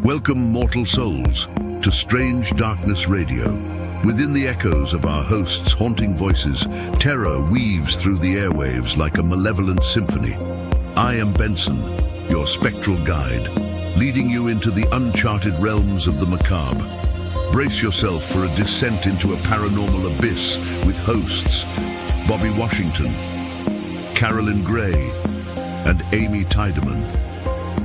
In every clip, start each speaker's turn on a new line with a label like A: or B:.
A: Welcome, mortal souls, to Strange Darkness Radio. Within the echoes of our hosts' haunting voices, terror weaves through the airwaves like a malevolent symphony. I am Benson, your spectral guide, leading you into the uncharted realms of the macabre. Brace yourself for a descent into a paranormal abyss with hosts Bobby Washington, Carolyn Grey, and Amy Tydeman.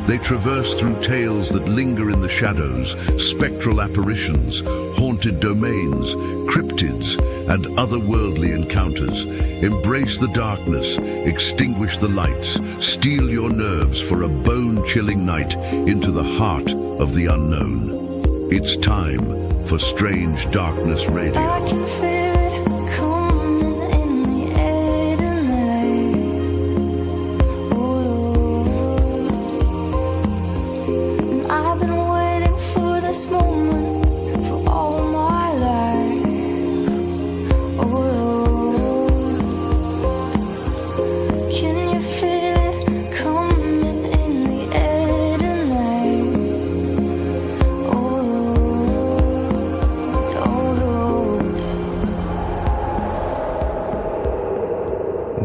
A: They traverse through tales that linger in the shadows, spectral apparitions, haunted domains, cryptids, and otherworldly encounters. Embrace the darkness, extinguish the lights, steel your nerves for a bone-chilling night into the heart of the unknown. It's time for Strange Darkness Radio.
B: I can feel it coming in the air tonight. Oh, and I've been waiting for this moment for all my life. Oh, can you feel it coming in the air tonight?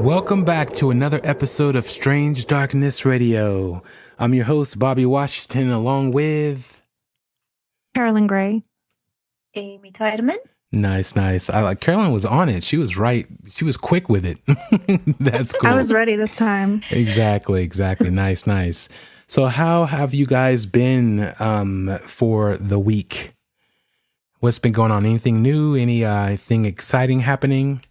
C: Welcome back to another episode of Strange Darkness Radio. I'm your host, Bobby Washington, along with
D: Carolyn Grey.
E: Amy Tydeman.
C: Nice. I like Carolyn was on it. She was right. She was quick with it. That's cool.
D: I was ready this time.
C: Exactly. Nice. So how have you guys been for the week? What's been going on? Anything new? Anything exciting happening?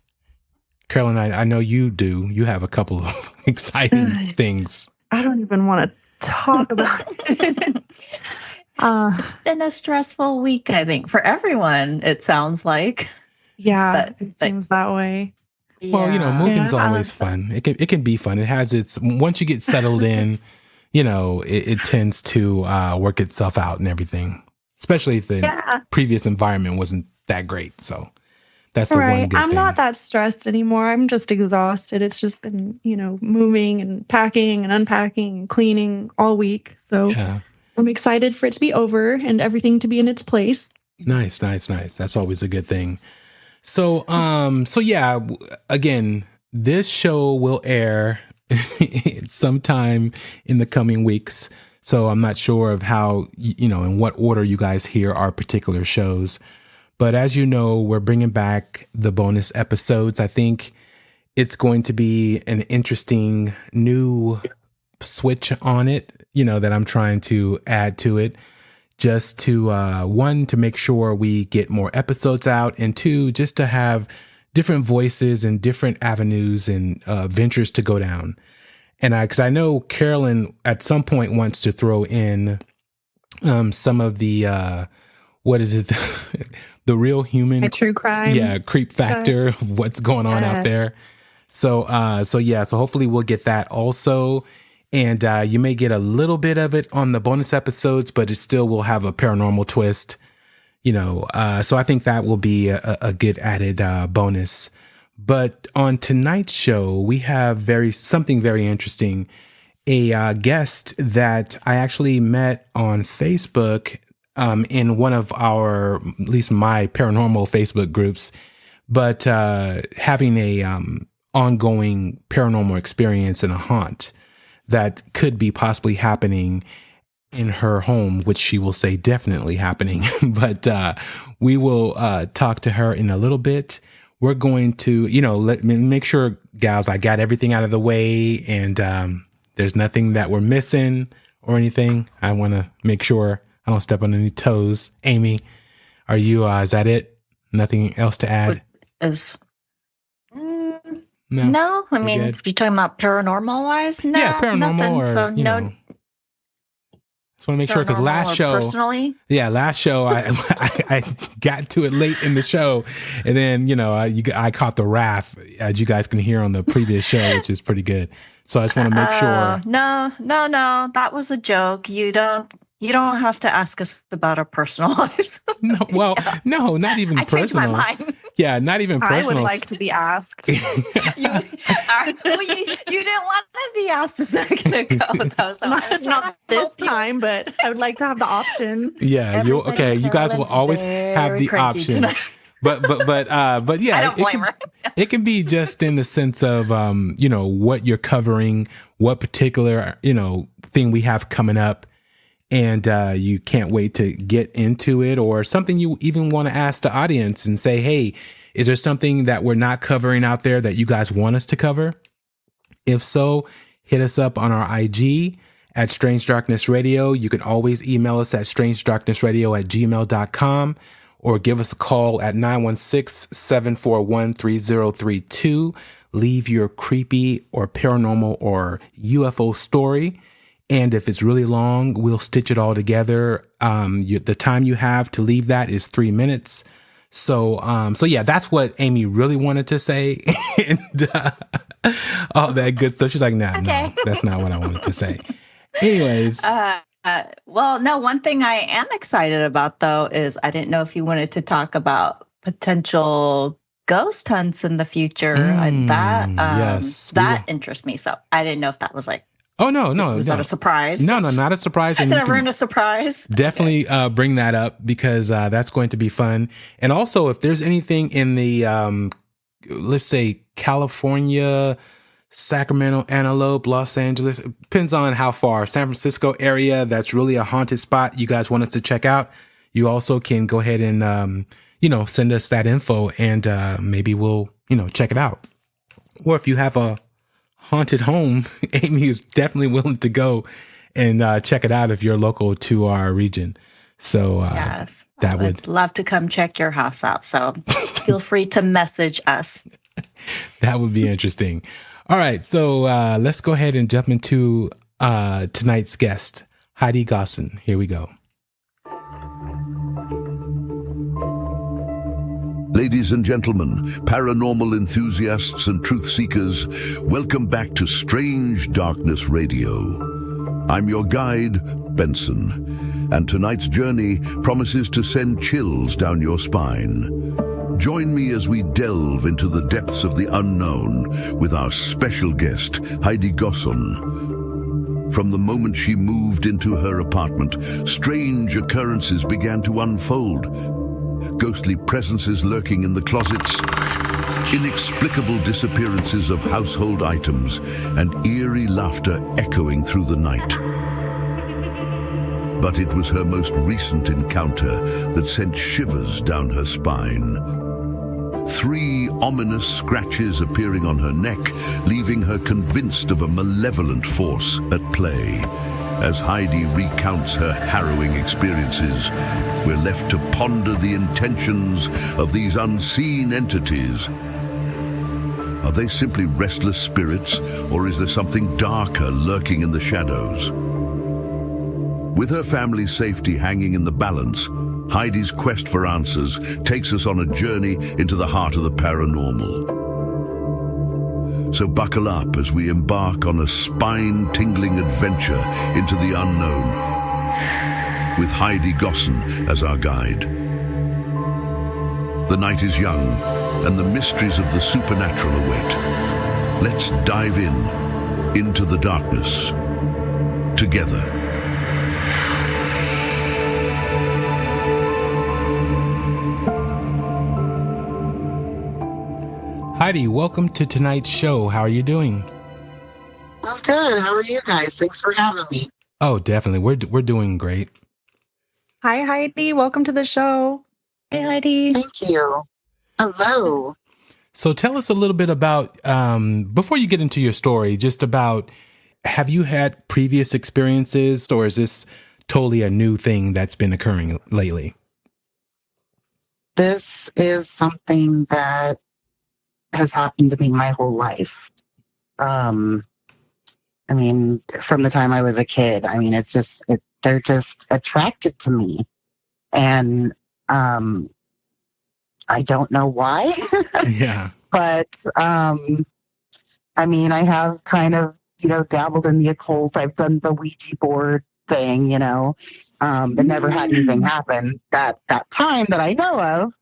C: Carolyn, I know you do. You have a couple of exciting things.
D: I don't even want to talk about it.
E: It's been a stressful week, I think, for everyone, it sounds like.
D: Yeah, it seems that way.
C: Well, moving's always fun. It can be fun. It has its, once you get settled in, it tends to work itself out and everything, especially if the previous environment wasn't that great. So that's the one good
D: I'm
C: thing.
D: not that stressed anymore. I'm just exhausted. It's just been, moving and packing and unpacking and cleaning all week. So I'm excited for it to be over and everything to be in its place.
C: Nice. That's always a good thing. So, again, this show will air sometime in the coming weeks. So I'm not sure of how, in what order you guys hear our particular shows. But as you know, we're bringing back the bonus episodes. I think it's going to be an interesting new switch on it, that I'm trying to add to it, just to, one, to make sure we get more episodes out, and two, just to have different voices and different avenues and ventures to go down. And because I know Carolyn at some point wants to throw in some of the, what is it? The real human,
D: a true crime,
C: creep factor of what's going on out there. So hopefully we'll get that also, and you may get a little bit of it on the bonus episodes, but it still will have a paranormal twist, So I think that will be a good added bonus. But on tonight's show, we have something very interesting. A guest that I actually met on Facebook. In one of our, at least my paranormal Facebook groups, but having a ongoing paranormal experience in a haunt that could be possibly happening in her home, which she will say definitely happening. But we will talk to her in a little bit. We're going to, let me make sure, gals, I got everything out of the way, and there's nothing that we're missing or anything. I want to make sure I don't step on any toes. Amy, are you, is that it? Nothing else to add?
E: No, I mean, if you're talking about paranormal wise, no.
C: Yeah, paranormal
E: nothing,
C: or,
E: so
C: no. Just want to make sure, because last show, I got to it late in the show, and then, I caught the wrath, as you guys can hear on the previous show, which is pretty good. So I just want to make sure.
E: No, that was a joke. You don't You don't have to ask us about our personal lives.
C: No, well, no, not even
E: I changed
C: personal.
E: my mind.
C: Yeah, not even personal.
D: I would like to be asked.
E: You didn't want to be asked a second ago, though. So
D: not this time, but I would like to have the option.
C: Yeah, you okay? You guys will always have the option.
E: Tonight.
C: But yeah,
E: I don't blame her.
C: It can be just in the sense of what you're covering, what particular thing we have coming up, and you can't wait to get into it, or something you even want to ask the audience and say, hey, is there something that we're not covering out there that you guys want us to cover? If so, hit us up on our IG at Strange Darkness Radio. You can always email us at strangedarknessradio@gmail.com, or give us a call at 916-741-3032. Leave your creepy or paranormal or UFO story. And if it's really long, we'll stitch it all together. The time you have to leave that is 3 minutes. So yeah, that's what Amy really wanted to say. And all that good stuff. She's like, no, that's not what I wanted to say. Anyways.
E: Well, no, one thing I am excited about, though, is I didn't know if you wanted to talk about potential ghost hunts in the future. That interests me. So I didn't know if that was like, was that a surprise?
C: No, not a surprise.
E: Did I ruin a surprise?
C: Definitely bring that up, because that's going to be fun. And also, if there's anything in the, let's say, California, Sacramento, Antelope, Los Angeles, it depends on how far, San Francisco area, that's really a haunted spot you guys want us to check out, you also can go ahead and, send us that info, and maybe we'll, check it out. Or if you have a haunted home, Amy is definitely willing to go and check it out if you're local to our region. So
E: yes, I would love to come check your house out. So feel free to message us.
C: That would be interesting. All right, so let's go ahead and jump into tonight's guest, Heidi Gosson. Here we go.
A: Ladies and gentlemen, paranormal enthusiasts and truth seekers, welcome back to Strange Darkness Radio. I'm your guide, Benson, and tonight's journey promises to send chills down your spine. Join me as we delve into the depths of the unknown with our special guest, Heidi Gosson. From the moment she moved into her apartment, strange occurrences began to unfold. Ghostly presences lurking in the closets, inexplicable disappearances of household items, and eerie laughter echoing through the night. But it was her most recent encounter that sent shivers down her spine. 3 ominous scratches appearing on her neck, leaving her convinced of a malevolent force at play. As Heidi recounts her harrowing experiences, we're left to ponder the intentions of these unseen entities. Are they simply restless spirits, or is there something darker lurking in the shadows? With her family's safety hanging in the balance, Heidi's quest for answers takes us on a journey into the heart of the paranormal. So buckle up as we embark on a spine-tingling adventure into the unknown, with Heidi Gosson as our guide. The night is young, and the mysteries of the supernatural await. Let's dive into the darkness together.
C: Heidi, welcome to tonight's show. How are you doing?
F: I'm good. How are you guys? Thanks for having me.
C: Oh, definitely. We're doing great.
D: Hi, Heidi. Welcome to the show.
E: Hey, Heidi.
F: Thank you. Hello.
C: So tell us a little bit about, before you get into your story, just about, have you had previous experiences, or is this totally a new thing that's been occurring lately?
F: This is something that has happened to me my whole life. I mean, from the time I was a kid. I mean, it's just, they're just attracted to me. And I don't know why.
C: Yeah.
F: But, I mean, I have kind of, dabbled in the occult. I've done the Ouija board thing, but never had anything happen that time that I know of.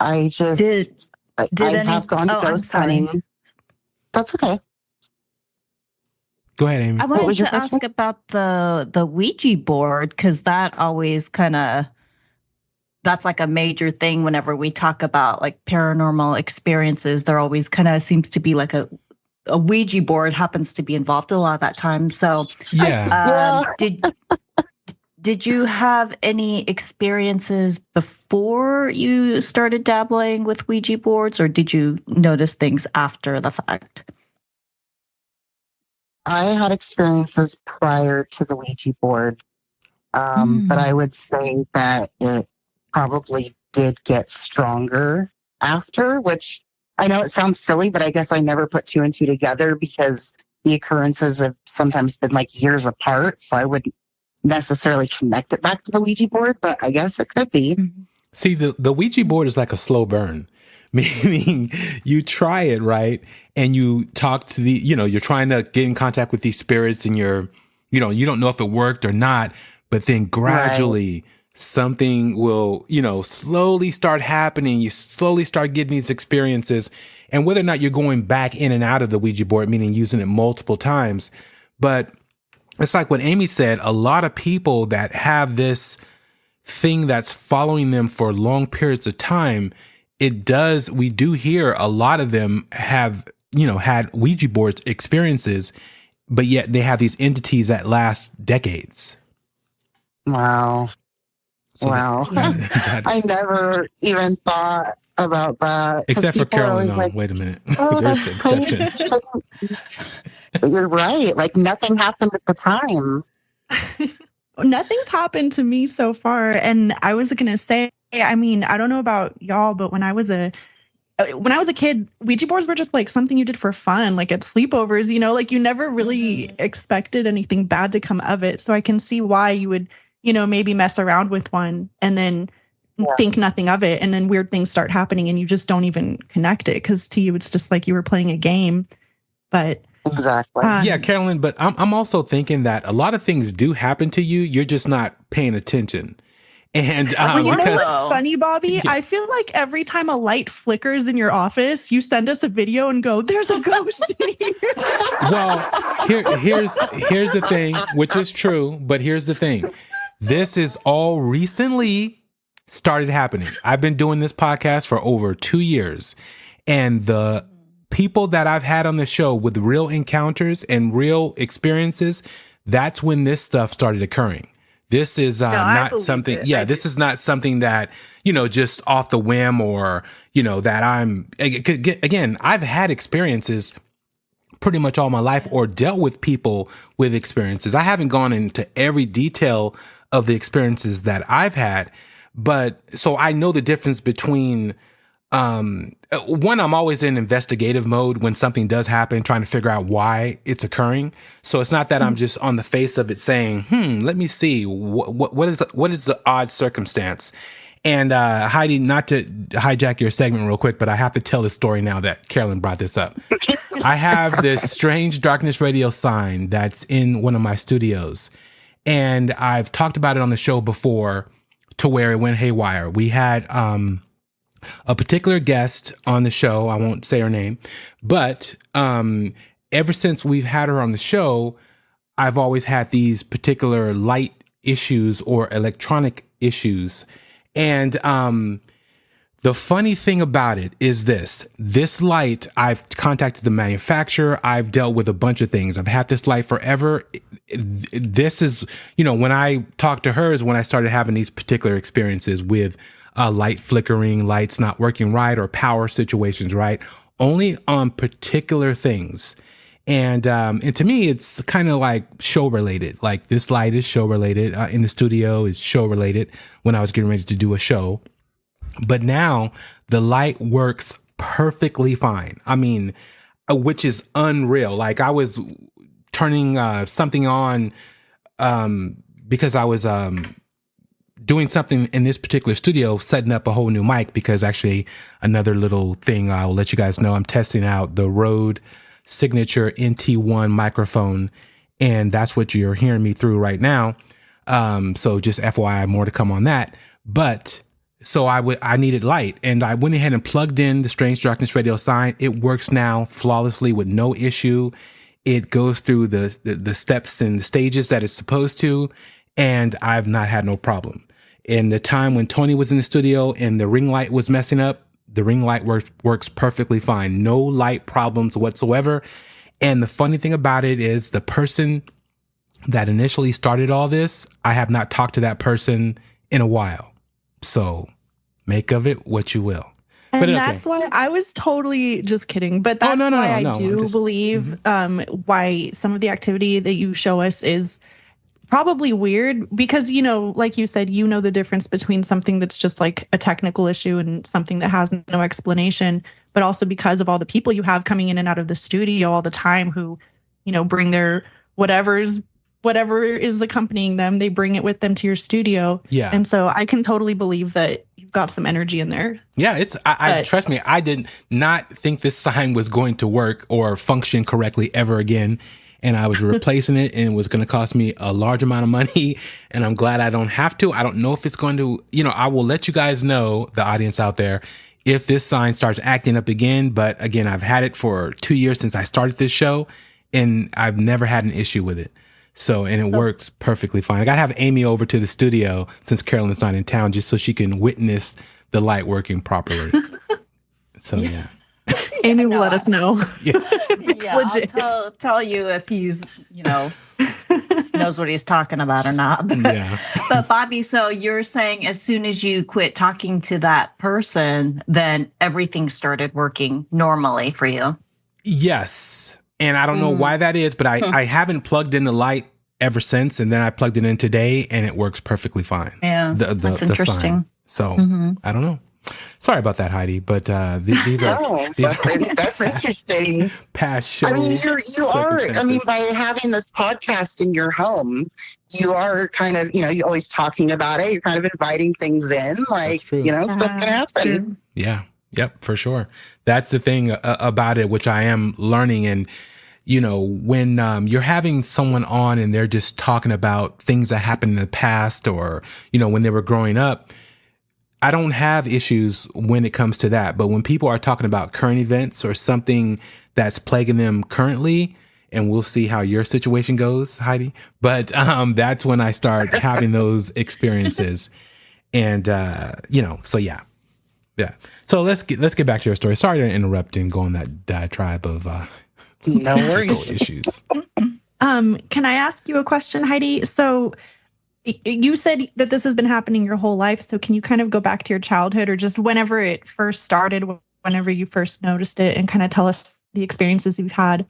F: I just, I have gone ghost hunting. That's okay.
C: Go ahead, Amy.
E: I wanted to ask about the Ouija board, because that always that's like a major thing whenever we talk about like paranormal experiences. There always kind of seems to be like a Ouija board happens to be involved a lot of that time. So did you have any experiences before you started dabbling with Ouija boards, or did you notice things after the fact?
F: I had experiences prior to the Ouija board, but I would say that it probably did get stronger after, which I know it sounds silly, but I guess I never put two and two together because the occurrences have sometimes been like years apart. So I wouldn't necessarily connect it back to the Ouija board, but I guess it could be.
C: See, the Ouija board is like a slow burn. Meaning you try it, right? And you talk to you're trying to get in contact with these spirits and you don't know if it worked or not, but then gradually something will, slowly start happening. You slowly start getting these experiences, and whether or not you're going back in and out of the Ouija board, meaning using it multiple times. But it's like what Amy said, a lot of people that have this thing that's following them for long periods of time, we do hear a lot of them have, had Ouija board experiences, but yet they have these entities that last decades.
F: Wow.
C: So
F: I never even thought about that.
C: Except for Carolyn. Wait a minute. There's an exception.
F: You're right. Like nothing happened at the time.
D: Nothing's happened to me so far. And I was going to say, I mean, I don't know about y'all, but when I was a kid, Ouija boards were just like something you did for fun, like at sleepovers, like you never really expected anything bad to come of it. So I can see why you would, maybe mess around with one and then think nothing of it. And then weird things start happening and you just don't even connect it. Cause to you, it's just like you were playing a game, but
F: exactly.
C: Yeah, Carolyn, but I'm also thinking that a lot of things do happen to you. You're just not paying attention. And
D: you know what's funny, Bobby? Yeah. I feel like every time a light flickers in your office, you send us a video and go, "There's a ghost in here."
C: Well, here's the thing, which is true, but here's the thing. This is all recently started happening. I've been doing this podcast for over 2 years, and the people that I've had on the show with real encounters and real experiences, that's when this stuff started occurring. This is not something, this is not something that, just off the whim or, that again, I've had experiences pretty much all my life or dealt with people with experiences. I haven't gone into every detail of the experiences that I've had, but so I know the difference between, one, I'm always in investigative mode when something does happen, trying to figure out why it's occurring. So it's not that I'm just on the face of it saying, let me see what is the odd circumstance. And Heidi, not to hijack your segment real quick, but I have to tell this story now that Carolyn brought this up. I have this strange Darkness Radio sign that's in one of my studios, and I've talked about it on the show before to where it went haywire. We had a particular guest on the show. I won't say her name, but ever since we've had her on the show, I've always had these particular light issues or electronic issues. And the funny thing about it is this light, I've contacted the manufacturer. I've dealt with a bunch of things. I've had this light forever. This is, when I talked to her is when I started having these particular experiences with light flickering, lights not working right, or power situations, right? Only on particular things. And to me, it's kind of like show related. Like this light is show related. In the studio is show related when I was getting ready to do a show. But now the light works perfectly fine. I mean, which is unreal. Like I was turning something on because I was doing something in this particular studio, setting up a whole new mic, because actually another little thing I'll let you guys know, I'm testing out the Rode signature NT1 microphone, and that's what you're hearing me through right now. So just FYI, more to come on that. But so I needed light, and I went ahead and plugged in the Strange Darkness Radio sign. It works now flawlessly with no issue. It goes through the steps and the stages that it's supposed to, and I've not had no problem. In the time when Tony was in the studio and the ring light was messing up, the ring light works perfectly fine. No light problems whatsoever. And the funny thing about it is the person that initially started all this, I have not talked to that person in a while. So make of it what you will.
D: And that's why I was totally just kidding. But that's why I do believe why some of the activity that you show us is probably weird, because, you know, like you said, you know the difference between something that's just like a technical issue and something that has no explanation, but also because of all the people you have coming in and out of the studio all the time who, you know, bring their whatever is accompanying them, they bring it with them to your studio. Yeah. And so I can totally believe that you've got some energy in there.
C: Yeah, I trust me, I did not think this sign was going to work or function correctly ever again. And I was replacing it, and it was going to cost me a large amount of money. And I'm glad I don't have to. I don't know if it's going to, you know, I will let you guys know, the audience out there, if this sign starts acting up again. But again, I've had it for 2 years since I started this show, and I've never had an issue with it. So it works perfectly fine. I got to have Amy over to the studio since Carolyn's not in town, just so she can witness the light working properly. So, yeah.
D: Amy will let us know.
C: Yeah.
E: I'll tell you if he's, you know, knows what he's talking about or not.
C: Yeah.
E: But Bobby, so you're saying as soon as you quit talking to that person, then everything started working normally for you?
C: Yes. And I don't know why that is, but I haven't plugged in the light ever since. And then I plugged it in today, and it works perfectly fine.
E: Yeah, that's interesting.
C: So I don't know. Sorry about that, Heidi, but these are
F: that's interesting.
C: Past show.
F: I mean, you are. I mean, by having this podcast in your home, you are kind of, you know, you're always talking about it. You're kind of inviting things in, like, you know, stuff can happen.
C: Yeah. Yep, for sure. That's the thing about it, which I am learning. And, you know, when you're having someone on and they're just talking about things that happened in the past, or, you know, when they were growing up, I don't have issues when it comes to that. But when people are talking about current events or something that's plaguing them currently, and we'll see how your situation goes, Heidi, but that's when I start having those experiences. And, you know, so yeah. So let's get back to your story. Sorry to interrupt and go on that diatribe of
F: no worries
C: issues.
D: Can I ask you a question, Heidi? So you said that this has been happening your whole life. So can you kind of go back to your childhood, or just whenever it first started, whenever you first noticed it, and kind of tell us the experiences you've had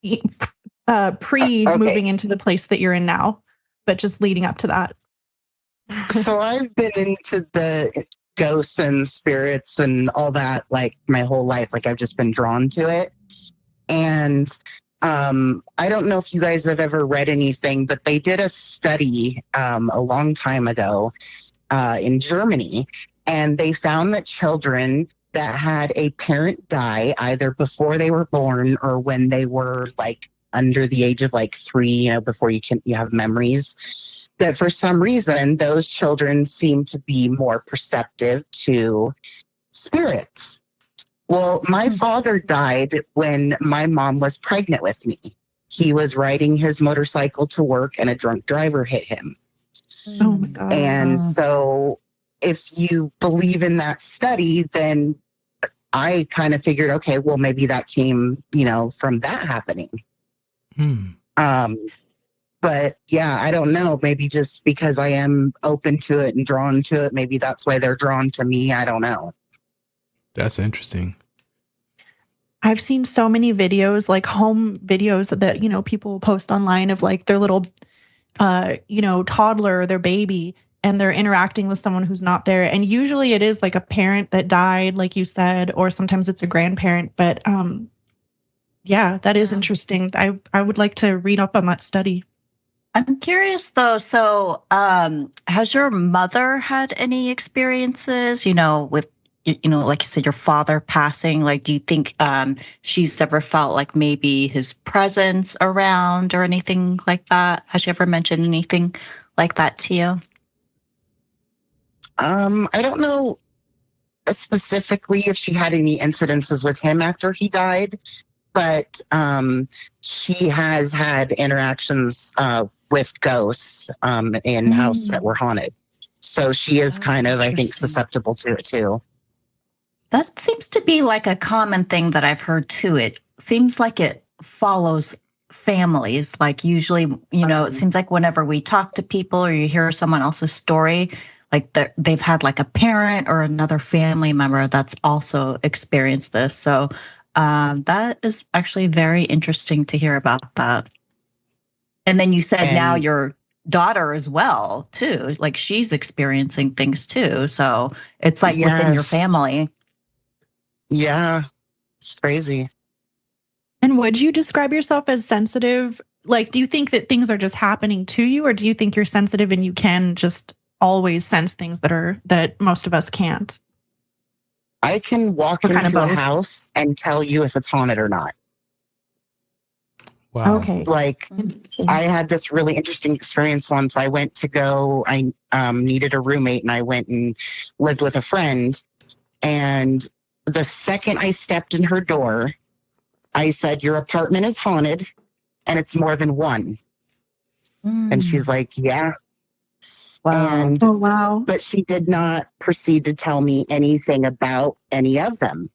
D: moving into the place that you're in now, but just leading up to that?
F: So I've been into the ghosts and spirits and all that, like, my whole life. Like, I've just been drawn to it. And I don't know if you guys have ever read anything, but they did a study a long time ago in Germany, and they found that children that had a parent die either before they were born or when they were like under the age of like 3, you know, before you have memories, that for some reason those children seem to be more perceptive to spirits. Well, my father died when my mom was pregnant with me. He was riding his motorcycle to work and a drunk driver hit him.
D: Oh my God.
F: And so if you believe in that study, then I kind of figured, okay, well, maybe that came, you know, from that happening. But yeah, I don't know. Maybe just because I am open to it and drawn to it, maybe that's why they're drawn to me. I don't know.
C: That's interesting.
D: I've seen so many videos, like home videos that, you know, people post online of like their little, you know, toddler, their baby, and they're interacting with someone who's not there. And usually it is like a parent that died, like you said, or sometimes it's a grandparent. But yeah, that is interesting. I would like to read up on that study.
E: I'm curious though. So has your mother had any experiences, you know, with, like you said, your father passing, like, do you think she's ever felt like maybe his presence around or anything like that? Has she ever mentioned anything like that to you?
F: I don't know specifically if she had any incidences with him after he died, but she has had interactions with ghosts in house that were haunted. So she is kind of, I think, susceptible to it too.
E: That seems to be like a common thing that I've heard too. It seems like it follows families. Like usually, it seems like whenever we talk to people or you hear someone else's story, like they've had like a parent or another family member that's also experienced this. So that is actually very interesting to hear about that. And then you said now your daughter as well too, like she's experiencing things too. So it's like within your family.
F: Yeah, it's crazy.
D: And would you describe yourself as sensitive? Like, do you think that things are just happening to you, or do you think you're sensitive and you can just always sense things that most of us can't?
F: I can walk into a house and tell you if it's haunted or not.
C: Wow.
D: Okay.
F: Like, I had this really interesting experience once. I needed a roommate, and I went and lived with a friend. And the second I stepped in her door, I said, "Your apartment is haunted, and it's more than one." And she's like, "Yeah."
E: Wow.
F: And, but she did not proceed to tell me anything about any of them.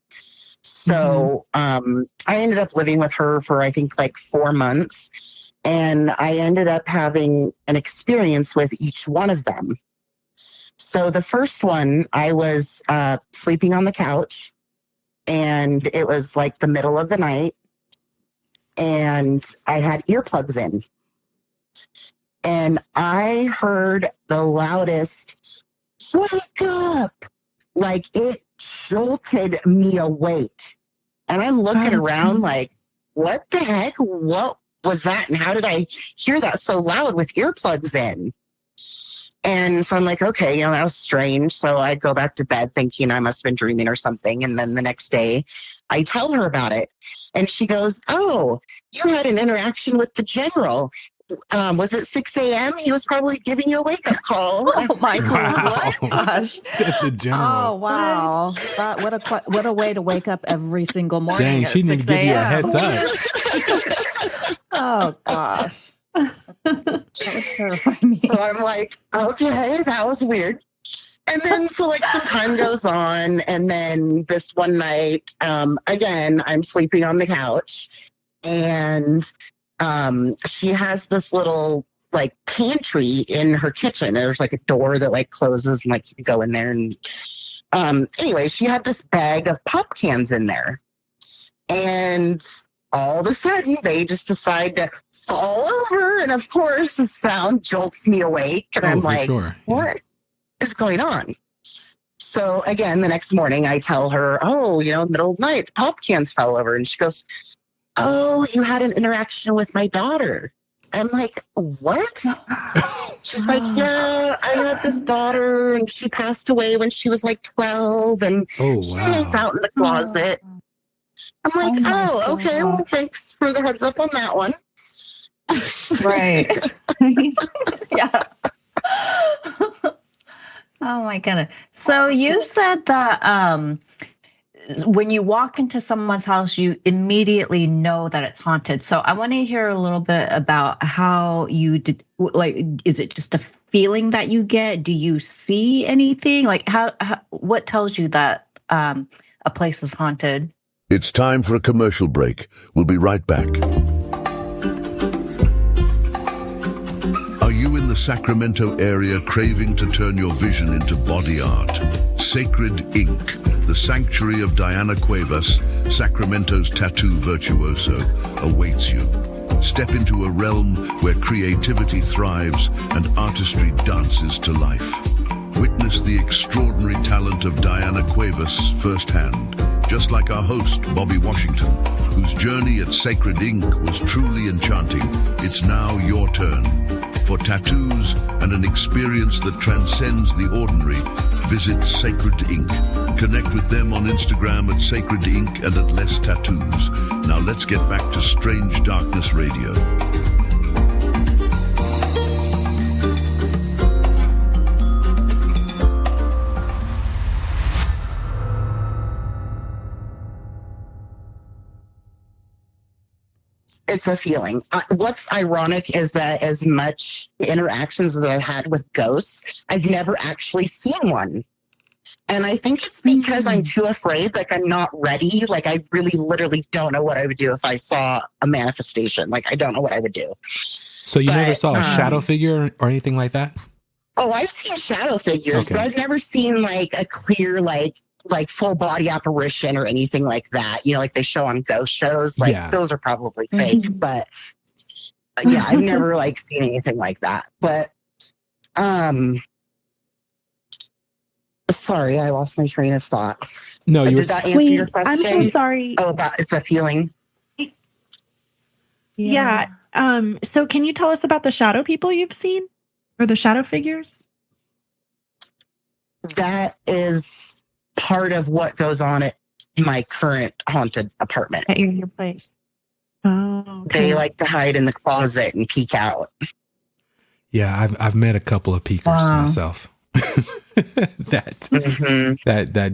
F: So I ended up living with her for, I think, like 4 months. And I ended up having an experience with each one of them. So the first one, I was sleeping on the couch, and it was like the middle of the night. And I had earplugs in. And I heard the loudest, "Wake up!" Like, it jolted me awake. And I'm looking around like, what the heck? What was that? And how did I hear that so loud with earplugs in? And so I'm like, okay, that was strange. So I go back to bed thinking I must have been dreaming or something. And then the next day I tell her about it. And she goes, "Oh, you had an interaction with the general. Was it 6 a.m.? He was probably giving you a wake-up call."
E: Oh my gosh!
C: The general.
E: Oh wow! What a way to wake up every single morning.
C: Dang, she didn't give you a heads up.
E: Oh gosh, that would terrify me.
F: So I'm like, okay, that was weird. And then so like some time goes on, and then this one night, again, I'm sleeping on the couch, and she has this little like pantry in her kitchen. There's like a door that like closes, and like you can go in there. And anyway, she had this bag of pop cans in there, and all of a sudden they just decide to fall over. And of course the sound jolts me awake, and I'm like, what is going on? So again, the next morning I tell her, middle of the night, the pop cans fell over. And she goes, "Oh, you had an interaction with my daughter." I'm like, "What?" She's like, "Yeah, I had this daughter, and she passed away when she was like 12, and she hangs out in the closet." I'm like, okay, well, thanks for the heads up on that one.
E: Right. Yeah. Oh my goodness. So you said that when you walk into someone's house, you immediately know that it's haunted. So I want to hear a little bit about how you did. Like, is it just a feeling that you get? Do you see anything? Like, what tells you that a place is haunted?
A: It's time for a commercial break. We'll be right back. Are you in the Sacramento area craving to turn your vision into body art? Sacred Ink, the sanctuary of Diana Cuevas, Sacramento's tattoo virtuoso, awaits you. Step into a realm where creativity thrives and artistry dances to life. Witness the extraordinary talent of Diana Cuevas firsthand, just like our host, Bobby Washington, whose journey at Sacred Ink was truly enchanting. It's now your turn. For tattoos and an experience that transcends the ordinary, visit Sacred Ink. Connect with them on Instagram at Sacred Ink and at Less Tattoos. Now let's get back to Strange Darkness Radio.
F: It's a feeling. What's ironic is that as much interactions as I've had with ghosts, I've never actually seen one. And I think it's because I'm too afraid. Like, I'm not ready. Like, I really literally don't know what I would do if I saw a manifestation. Like, I don't know what I would do.
C: So you never saw a shadow figure or anything like that?
F: Oh, I've seen shadow figures,
C: Okay.
F: but I've never seen like a clear, like full body apparition or anything like that. You know, like they show on ghost shows. Like those are probably fake, but yeah, I've never like seen anything like that. But sorry, I lost my train of thought.
C: No,
F: did that answer your question?
D: I'm so sorry.
F: Oh, about it's a feeling.
D: Yeah. So can you tell us about the shadow people you've seen, or the shadow figures?
F: That is part of what goes on at my current haunted apartment.
D: At your place. Oh, okay.
F: They like to hide in the closet and peek out.
C: Yeah, I've met a couple of peekers myself that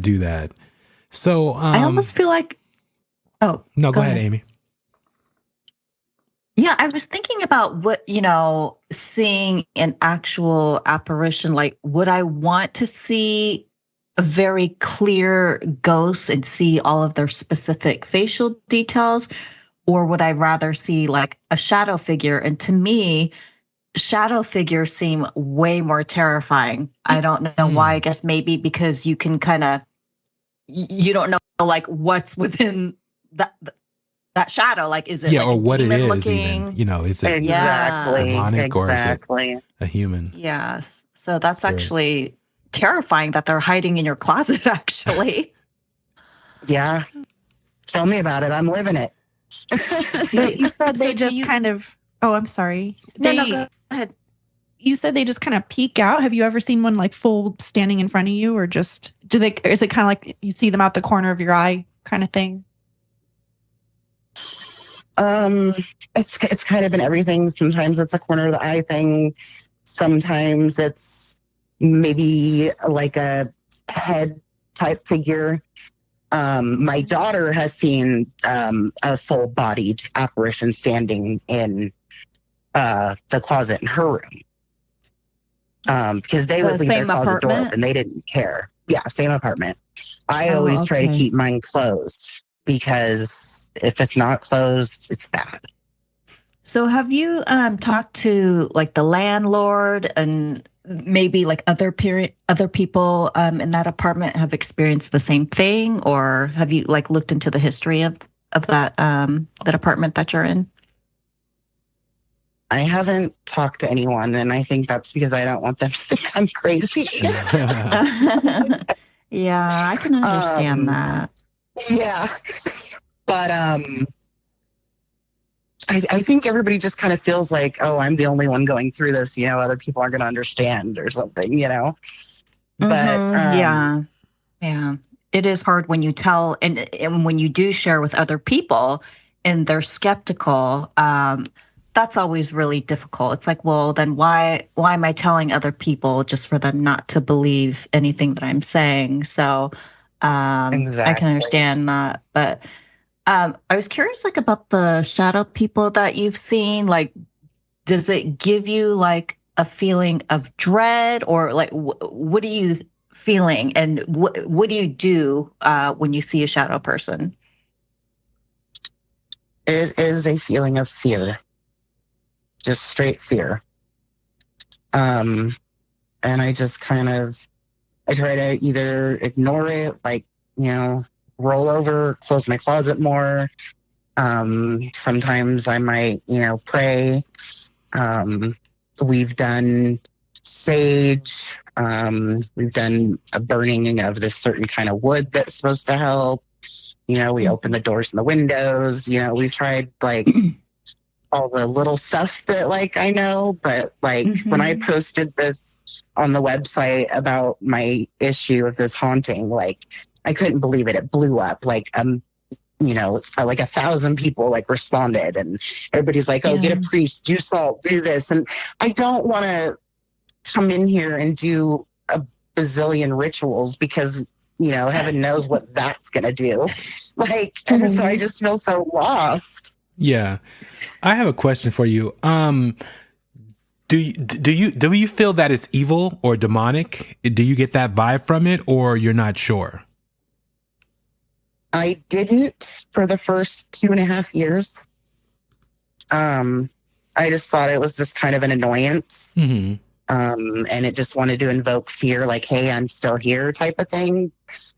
C: do that. So
E: I almost feel like. Oh
C: no, go ahead, Amy.
E: Yeah, I was thinking about what, seeing an actual apparition. Like, would I want to see a very clear ghost and see all of their specific facial details? Or would I rather see like a shadow figure? And to me, shadow figures seem way more terrifying. I don't know why. I guess maybe because you can you don't know like what's within that shadow. Like, is it
C: or what it is
E: looking?
C: Even, is it demonic or is it a human?
E: Yes. So that's actually terrifying that they're hiding in your closet, actually.
F: Yeah. Tell me about it. I'm living it.
D: You said they just kind of... Oh, I'm sorry.
E: No, go ahead.
D: You said they just kind of peek out. Have you ever seen one like full standing in front of you, or just... is it kind of like you see them out the corner of your eye kind of thing?
F: It's kind of been everything. Sometimes it's a corner of the eye thing. Sometimes it's maybe like a head type figure. My daughter has seen a full bodied apparition standing in the closet in her room. Because they would leave their closet door open. They didn't care. Yeah, same apartment. I always try to keep mine closed because if it's not closed, it's bad.
E: So have you talked to like the landlord and maybe like other people in that apartment have experienced the same thing, or have you like looked into the history of that apartment that you're in?
F: I haven't talked to anyone, and I think that's because I don't want them to think I'm crazy.
E: Yeah, I can understand that.
F: Yeah. But I think everybody just kind of feels like, oh, I'm the only one going through this. Other people aren't going to understand or something, But
E: yeah. It is hard when you tell and when you do share with other people and they're skeptical. That's always really difficult. It's like, well, then why am I telling other people just for them not to believe anything that I'm saying? So exactly. I can understand that, but. I was curious, like, about the shadow people that you've seen. Like, does it give you like a feeling of dread, or like, what are you feeling, and what do you do when you see a shadow person?
F: It is a feeling of fear, just straight fear. And I just I try to either ignore it, like, roll over, close my closet more. Sometimes I might, pray. We've done sage. We've done a burning of this certain kind of wood that's supposed to help. We open the doors and the windows. We've tried like all the little stuff that like I know, but like when I posted this on the website about my issue of this haunting, like I couldn't believe it. It blew up like, like 1,000 people like responded, and everybody's like, oh, get a priest, do salt, do this. And I don't want to come in here and do a bazillion rituals because, heaven knows what that's going to do. Like, and so I just feel so lost.
C: Yeah. I have a question for you. Do you feel that it's evil or demonic? Do you get that vibe from it, or you're not sure?
F: I didn't for the first 2.5 years. I just thought it was just kind of an annoyance. Mm-hmm. And it just wanted to invoke fear, like, hey, I'm still here type of thing.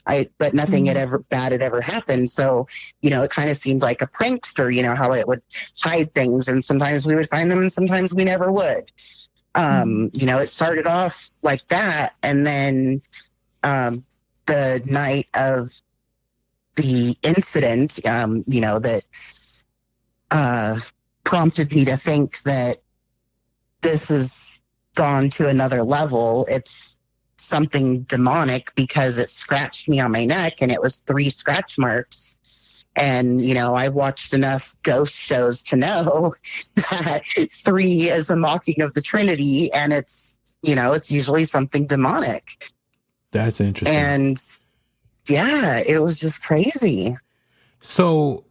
F: But nothing had ever happened. So, it kind of seemed like a prankster, how it would hide things. And sometimes we would find them and sometimes we never would. It started off like that. And then the night of the incident, that prompted me to think that this has gone to another level. It's something demonic because it scratched me on my neck, and it was 3 scratch marks. And, I've watched enough ghost shows to know that 3 is a mocking of the Trinity, and it's usually something demonic.
C: That's interesting.
F: And yeah, it was just crazy.
C: So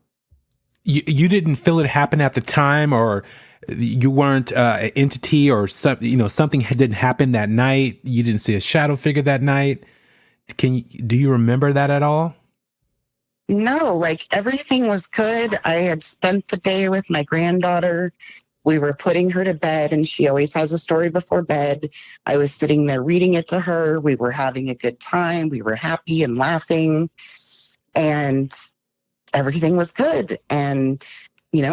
C: you didn't feel it happen at the time, or you weren't an entity, or something didn't happen that night? You didn't see a shadow figure that night? Do you remember that at all?
F: No, like everything was good. I had spent the day with my granddaughter. We were putting her to bed, and she always has a story before bed. I was sitting there reading it to her. We were having a good time. We were happy and laughing, and everything was good. And,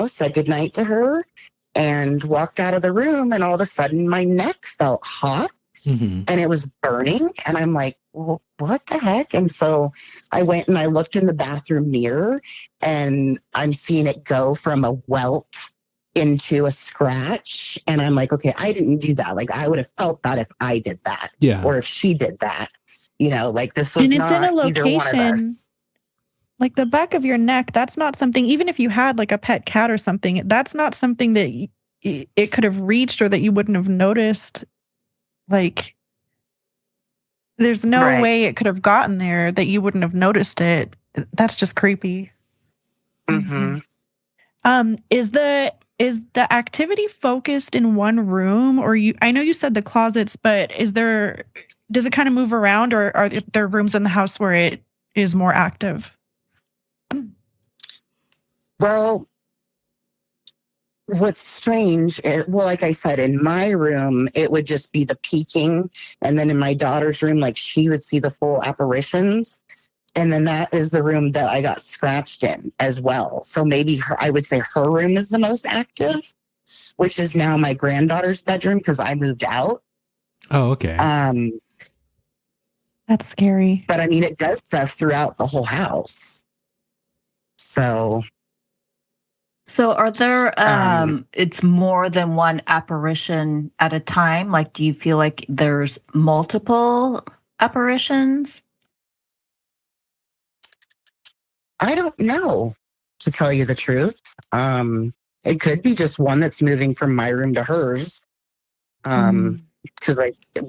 F: said goodnight to her and walked out of the room. And all of a sudden my neck felt hot, and it was burning. And I'm like, well, what the heck? And so I went and I looked in the bathroom mirror, and I'm seeing it go from a welt into a scratch. And I'm like, okay, I didn't do that. Like, I would have felt that if I did that, or if she did that, like this was, and it's not in a location
D: like the back of your neck. That's not something, even if you had like a pet cat or something, that's not something that it could have reached or that you wouldn't have noticed. Like, there's no way it could have gotten there that you wouldn't have noticed it. That's just creepy.
F: Mm-hmm.
D: Is the activity focused in one room, or I know you said the closets, but does it kind of move around, or are there rooms in the house where it is more active?
F: Well, what's strange, like I said, in my room, it would just be the peeking. And then in my daughter's room, like, she would see the full apparitions. And then that is the room that I got scratched in as well. So maybe I would say her room is the most active, which is now my granddaughter's bedroom because I moved out.
C: Oh, okay.
D: That's scary.
F: But I mean, it does stuff throughout the whole house. So
E: are there, it's more than one apparition at a time? Like, do you feel like there's multiple apparitions?
F: I don't know, to tell you the truth. It could be just one that's moving from my room to hers. Because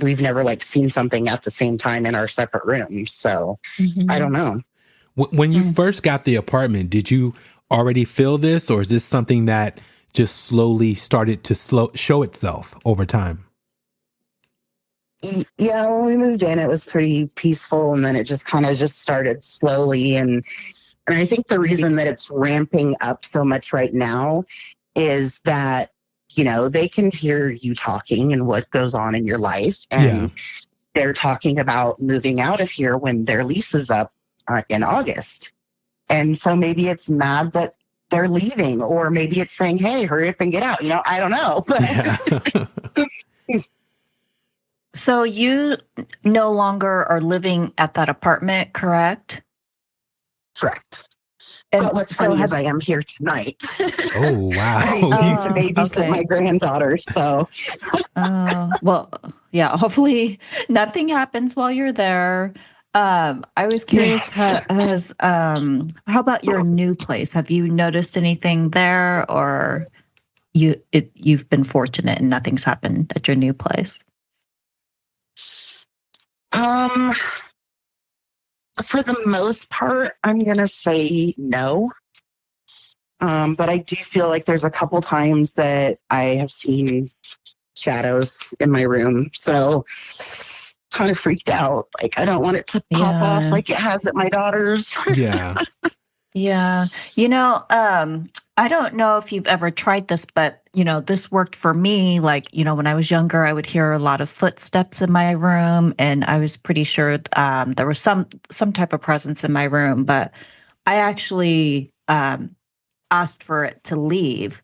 F: we've never seen something at the same time in our separate rooms. So I don't know.
C: When you first got the apartment, did you already feel this, or is this something that just slowly started to show itself over time?
F: Yeah, when we moved in, it was pretty peaceful, and then it just kind of started slowly. And I think the reason that it's ramping up so much right now is that, they can hear you talking and what goes on in your life. And they're talking about moving out of here when their lease is up in August. And so maybe it's mad that they're leaving, or maybe it's saying, hey, hurry up and get out. I don't know. But
E: So you no longer are living at that apartment, correct?
F: Correct.
E: And
F: but what's funny is I am here tonight.
C: Oh, wow.
F: I need to babysit my granddaughter, so.
E: Well, yeah, hopefully nothing happens while you're there. I was curious, how about your new place? Have you noticed anything there, or you've been fortunate and nothing's happened at your new place?
F: For the most part, I'm gonna say no. But I do feel like there's a couple times that I have seen shadows in my room. So kind of freaked out. Like, I don't want it to pop off like it has at my daughter's.
C: Yeah.
E: Yeah. I don't know if you've ever tried this, but, this worked for me. Like, when I was younger, I would hear a lot of footsteps in my room, and I was pretty sure there was some type of presence in my room, but I actually asked for it to leave.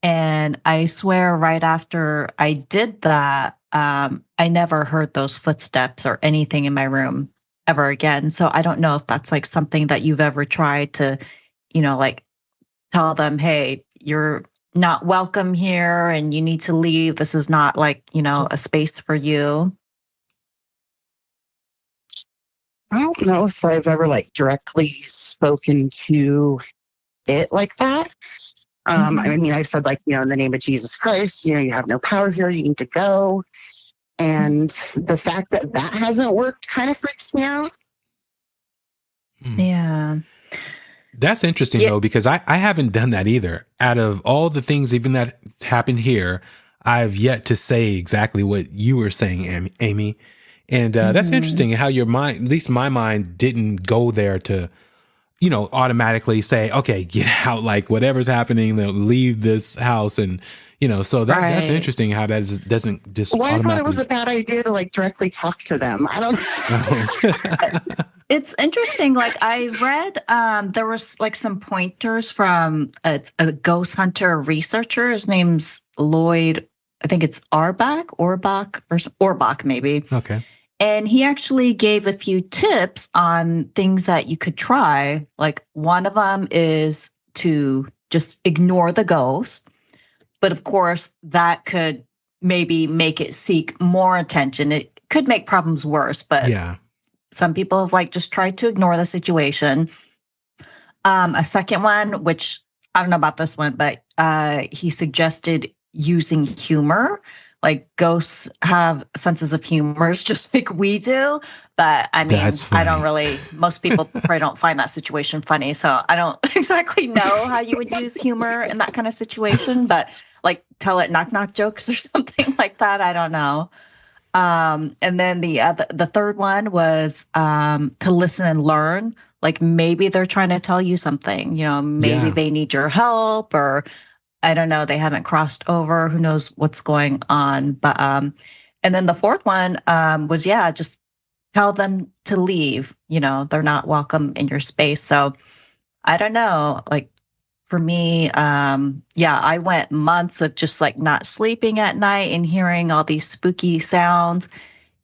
E: And I swear right after I did that, I never heard those footsteps or anything in my room ever again. So I don't know if that's like something that you've ever tried to, like tell them, hey, you're not welcome here and you need to leave. This is not like, a space for you.
F: I don't know if I've ever like directly spoken to it like that. I mean, I've said, like, in the name of Jesus Christ, you have no power here, you need to go. And the fact that that hasn't worked kind of freaks me out.
E: Yeah.
C: That's interesting, though, because I haven't done that either. Out of all the things even that happened here, I've yet to say exactly what you were saying, Amy. And that's interesting how your mind, at least my mind, didn't go there to, automatically say, okay, get out, like whatever's happening, they'll leave this house. And, so that's interesting how that doesn't just
F: I thought it was a bad idea to like directly talk to them. I don't know.
E: It's interesting. Like I read, there was like some pointers from a ghost hunter researcher. His name's Lloyd. I think it's Orbach, maybe.
C: Okay.
E: And he actually gave a few tips on things that you could try. Like one of them is to just ignore the ghost. But of course, that could maybe make it seek more attention. It could make problems worse, but some people have like just tried to ignore the situation. A second one, which I don't know about this one, but he suggested using humor. Like ghosts have senses of humor just like we do. But I mean, I don't really, most people probably don't find that situation funny. So I don't exactly know how you would use humor in that kind of situation, but like tell it knock jokes or something like that. I don't know. And then the third one was to listen and learn. Like maybe they're trying to tell you something, maybe they need your help, or I don't know, they haven't crossed over. Who knows what's going on? But and then the fourth one was just tell them to leave. They're not welcome in your space. So I don't know. Like for me, I went months of just like not sleeping at night and hearing all these spooky sounds,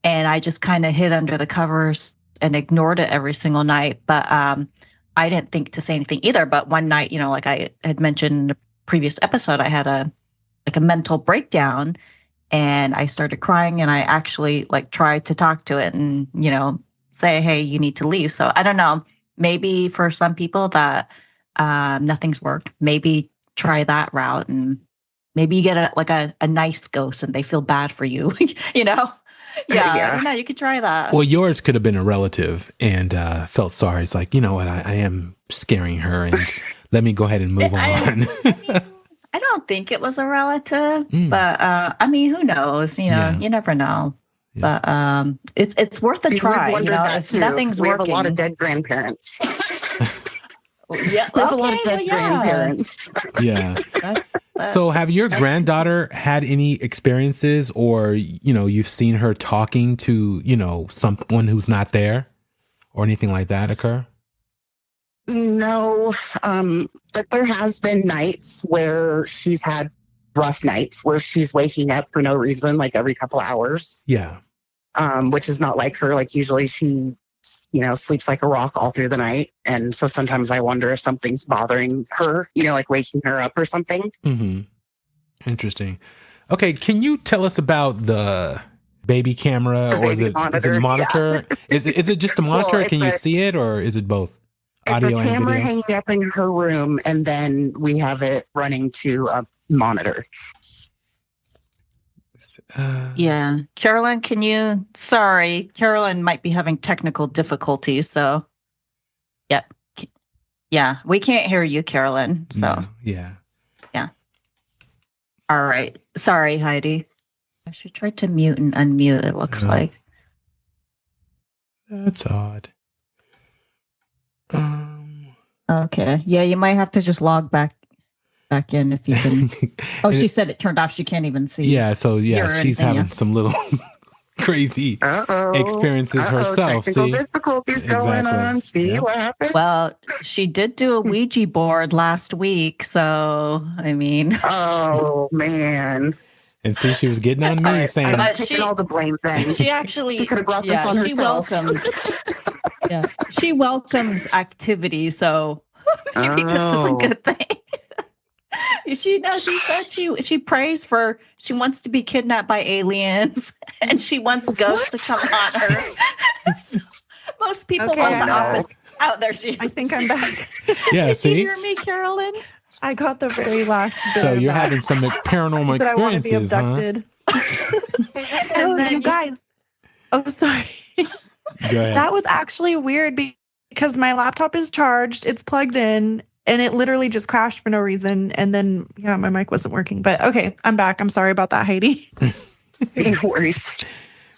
E: and I just kind of hid under the covers and ignored it every single night. But I didn't think to say anything either. But one night, like I had mentioned previous episode, I had a mental breakdown and I started crying, and I actually like tried to talk to it and, say, hey, you need to leave. So I don't know, maybe for some people that nothing's worked, maybe try that route, and maybe you get a nice ghost and they feel bad for you, I don't know, you could try that.
C: Well, yours could have been a relative and felt sorry. It's like, you know what, I am scaring her, and let me go ahead and move on.
E: I don't think it was a relative, but I mean, who knows? You never know. Yeah. But it's worth a try. If nothing's working.
F: We have a lot of dead grandparents.
E: We have
F: a lot of dead grandparents.
C: Yeah. So have your granddaughter had any experiences, or, you've seen her talking to, someone who's not there or anything like that occur?
F: No, but there has been nights where she's had rough nights where she's waking up for no reason, like every couple hours.
C: Yeah.
F: Which is not like her. Like usually she, sleeps like a rock all through the night. And so sometimes I wonder if something's bothering her, like waking her up or something.
C: Mm-hmm. Interesting. Okay. Can you tell us about the baby camera, or is it monitor?
F: Yeah.
C: Is it just a monitor?
F: Well,
C: Can you see it, or is it both? Audio
F: it's a camera
C: and video?
F: hanging up in her room, and then we have it running to a monitor.
E: Yeah. Carolyn, sorry, Carolyn might be having technical difficulties. So, yep. Yeah, we can't hear you, Carolyn. So,
C: no, yeah.
E: All right. Sorry, Heidi. I should try to mute and unmute, it looks like.
C: That's odd.
E: Okay. Yeah, you might have to just log back in if you can. Oh, she said it turned off. She can't even see.
C: Yeah, so she's having some little crazy experiences herself.
F: Technical difficulties going on. See what happens?
E: Well, she did do a Ouija board last week, so I mean.
F: Oh man.
C: And see, she was getting on me saying,
F: I'm taking all the blame then.
E: She actually
F: she could have brought this on herself.
E: She welcomes activity, so maybe this is a good thing. She said she prays for, she wants to be kidnapped by aliens and she wants ghosts to come on her. Most people want the opposite. Out there she is.
D: I think I'm back.
C: Yeah,
E: Did you hear me, Carolyn?
D: I caught the very last bit.
C: So you're having some paranormal experiences,
D: I want to be abducted.
E: Huh?
D: You guys. Oh, sorry.
C: Go ahead.
D: That was actually weird because my laptop is charged, it's plugged in, and it literally just crashed for no reason. And then, my mic wasn't working. But okay, I'm back. I'm sorry about that, Heidi.
F: No worries.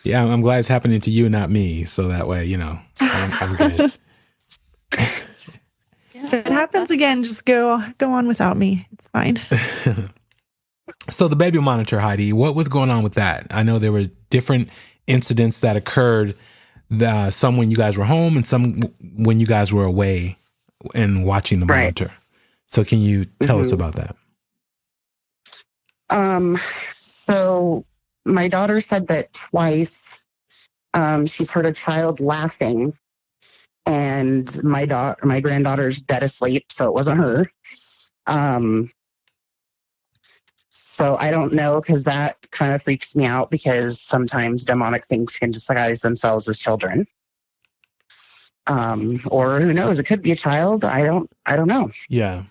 C: Yeah, I'm glad it's happening to you, not me. So that way, I'm good.
D: If it happens again, just go on without me. It's fine.
C: So the baby monitor, Heidi, what was going on with that? I know there were different incidents that occurred, some when you guys were home and some when you guys were away and watching the monitor. So can you tell us about that?
F: So my daughter said that twice she's heard a child laughing, and my granddaughter's dead asleep, so it wasn't her. So I don't know, because that kind of freaks me out, because sometimes demonic things can disguise themselves as children. Or who knows, it could be a child. I don't know.
C: Yeah.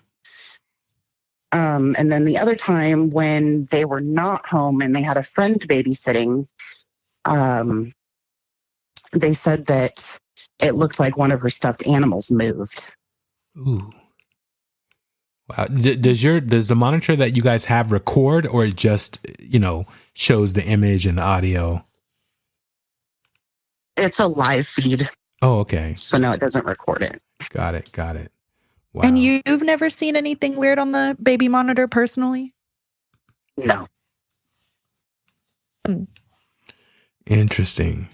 F: And then the other time when they were not home and they had a friend babysitting, they said that it looked like one of her stuffed animals moved.
C: Ooh. Wow. Does the monitor that you guys have record, or it just, shows the image and the audio?
F: It's a live feed.
C: Oh, okay.
F: So no, it doesn't record it.
C: Got it. Wow.
D: And you've never seen anything weird on the baby monitor personally?
F: No.
C: Interesting.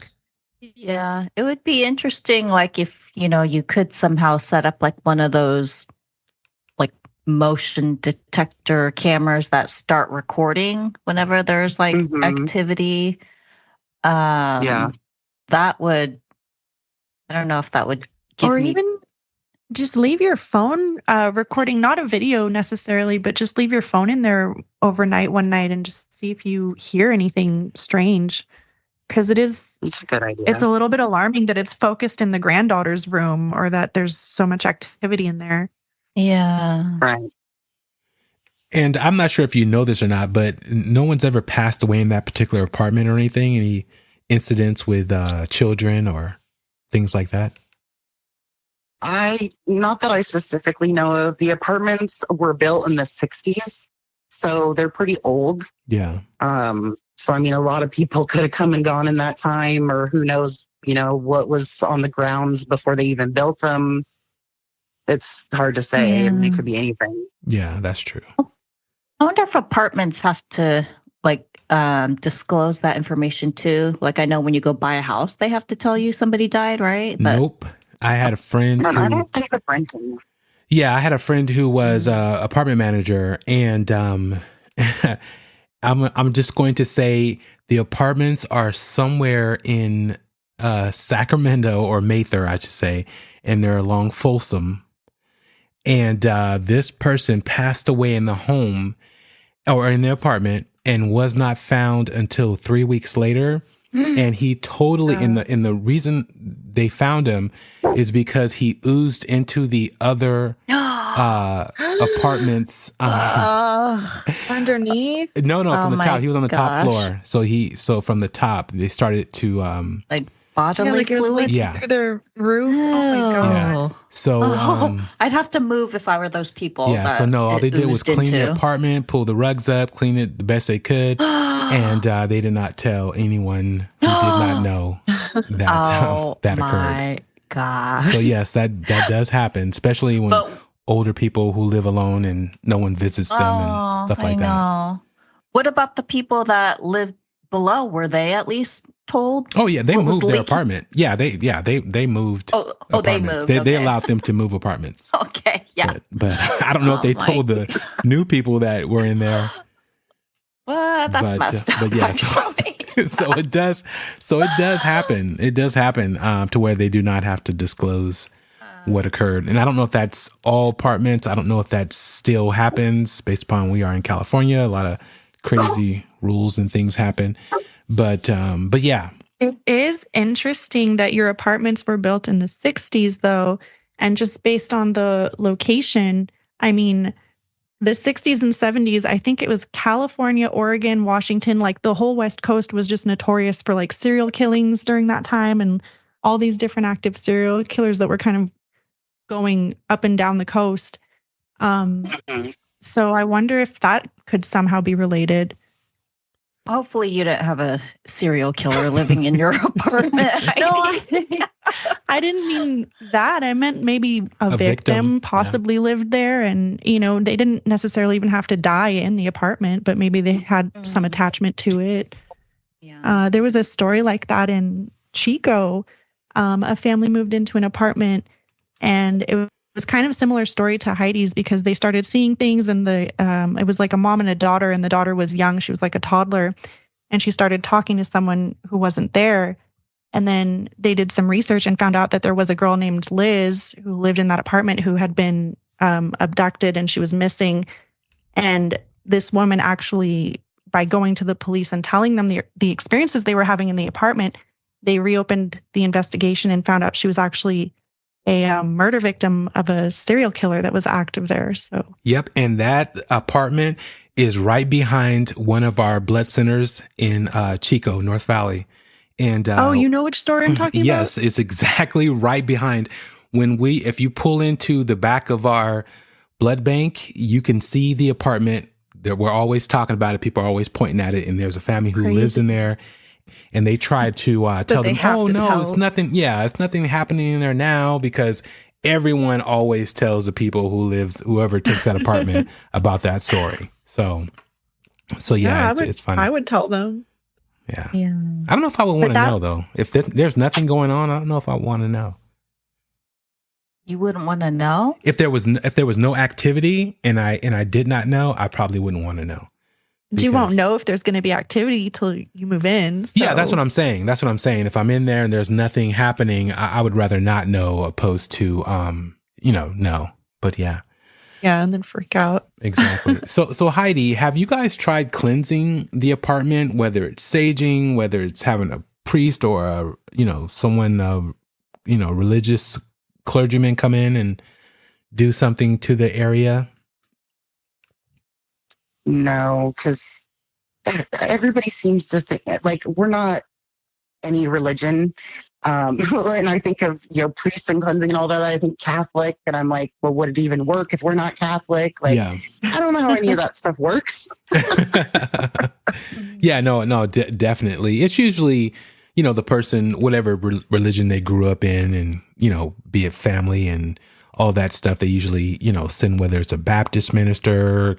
E: Yeah, it would be interesting, like if, you could somehow set up like one of those like motion detector cameras that start recording whenever there's like activity.
F: Yeah.
E: That would, I don't know if that would give
D: or
E: me...
D: even just leave your phone recording, not a video necessarily, but just leave your phone in there overnight one night and just see if you hear anything strange. Because it's
F: a good idea.
D: It's a little bit alarming that it's focused in the granddaughter's room, or that there's so much activity in there.
E: Yeah.
F: Right.
C: And I'm not sure if you know this or not, but no one's ever passed away in that particular apartment or anything? Any incidents with children or things like that?
F: Not that I specifically know of. The apartments were built in the 60s, so they're pretty old.
C: Yeah.
F: So, I mean, a lot of people could have come and gone in that time, or who knows, what was on the grounds before they even built them. It's hard to say.
E: Yeah.
F: I mean, it could be anything.
C: Yeah, that's true.
E: I wonder if apartments have to disclose that information too. Like, I know when you go buy a house, they have to tell you somebody died, right? But
C: nope. I had a friend
F: I don't think the renting.
C: Yeah, I had a friend who was apartment manager, and I'm just going to say the apartments are somewhere in Sacramento or Mather, I should say, and they're along Folsom. And this person passed away in the home or in the apartment and was not found until 3 weeks later. And he totally and the reason they found him is because he oozed into the other apartments.
D: Underneath?
C: No,
E: Oh
C: from the
E: my
C: top. He was on the top
E: gosh.
C: floor. So from the top, they started to
E: Like bodily
D: like it was
E: fluids?
C: Yeah.
D: through the roof. Oh my god.
C: Yeah. So
E: I'd have to move if I were those people.
C: yeah,
E: that
C: so no, all
E: it
C: they did was
E: oozed
C: clean the
E: into.
C: apartment, pull the rugs up, clean it the best they could, and they did not tell anyone who did not know that that occurred.
E: My gosh.
C: So yes, that does happen, especially when older people who live alone and no one visits them and stuff like that.
E: What about the people that lived below? Were they at least told?
C: Oh yeah, they
E: what was
C: moved their
E: leaking?
C: apartment. Yeah, they moved.
E: Oh, they moved.
C: They
E: Okay.
C: allowed them to move apartments.
E: Okay, yeah.
C: But I don't know if they told the new people that were in there.
E: Well, that's messed up.
C: But yeah,
E: actually.
C: so it does happen. It does happen to where they do not have to disclose what occurred. And I don't know if that's all apartments. I don't know if that still happens based upon we are in California. A lot of crazy rules and things happen. But yeah.
D: It is interesting that your apartments were built in the 60s, though. And just based on the location, I mean, the 60s and 70s, I think it was California, Oregon, Washington, like the whole West Coast was just notorious for like serial killings during that time and all these different active serial killers that were kind of going up and down the coast. So I wonder if that could somehow be related.
E: Hopefully you didn't have a serial killer living in your apartment.
D: No, I didn't mean that. I meant maybe a victim possibly lived there and, you know, they didn't necessarily even have to die in the apartment, but maybe they had some attachment to it.
E: Yeah.
D: There was a story like that in Chico. A family moved into an apartment and it was kind of a similar story to Heidi's because they started seeing things and it was like a mom and a daughter and the daughter was young. She was like a toddler and she started talking to someone who wasn't there. And then they did some research and found out that there was a girl named Liz who lived in that apartment who had been abducted and she was missing. And this woman actually, by going to the police and telling them the experiences they were having in the apartment, they reopened the investigation and found out she was actually a murder victim of a serial killer that was active there. So
C: yep, and that apartment is right behind one of our blood centers in Chico, North Valley. And
D: you know which story I'm talking about?
C: Yes, it's exactly right behind. If you pull into the back of our blood bank, you can see the apartment. We're always talking about it. People are always pointing at it, and there's a family who lives in there. And they tried to tell them, "Oh no, it's nothing. Yeah, it's nothing happening in there now," because everyone always tells the people whoever takes that apartment about that story. So yeah, it's funny.
D: I would tell them.
C: Yeah. I don't know if I would want to know though. If there's nothing going on, I don't know if I want to know.
E: You wouldn't want to know?
C: If there was no activity and I did not know, I probably wouldn't want to know.
D: You won't know if there's going to be activity till you move in. So.
C: Yeah, that's what I'm saying. If I'm in there and there's nothing happening, I would rather not know opposed to, know. But yeah.
D: Yeah, and then freak out.
C: Exactly. So Heidi, have you guys tried cleansing the apartment, whether it's saging, whether it's having a priest or someone, religious clergyman come in and do something to the area?
F: No, because everybody seems to think like we're not any religion. And I think of, priests and cleansing and all that. I think Catholic, and I'm like, well, would it even work if we're not Catholic? Like, yeah. I don't know how any of that stuff works.
C: Yeah, no, definitely. It's usually, the person, whatever religion they grew up in, and be it family and all that stuff, they usually, send, whether it's a Baptist minister,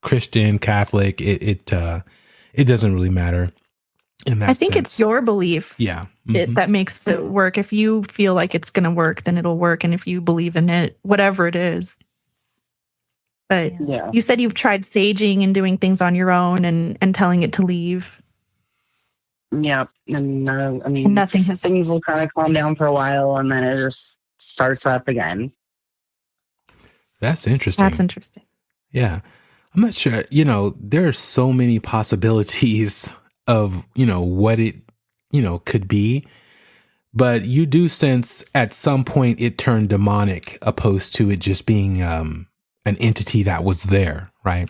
C: Christian, Catholic, it doesn't really matter.
D: I think it's your belief.
C: Yeah.
D: That makes it work. If you feel like it's going to work, then it'll work. And if you believe in it, whatever it is. But you said you've tried saging and doing things on your own and telling it to leave.
F: Yeah. And
D: nothing has.
F: Things will kind of calm down for a while and then it just starts up again.
C: That's interesting. Yeah. I'm not sure. There are so many possibilities of, what it could be. But you do sense at some point it turned demonic, opposed to it just being an entity that was there, right?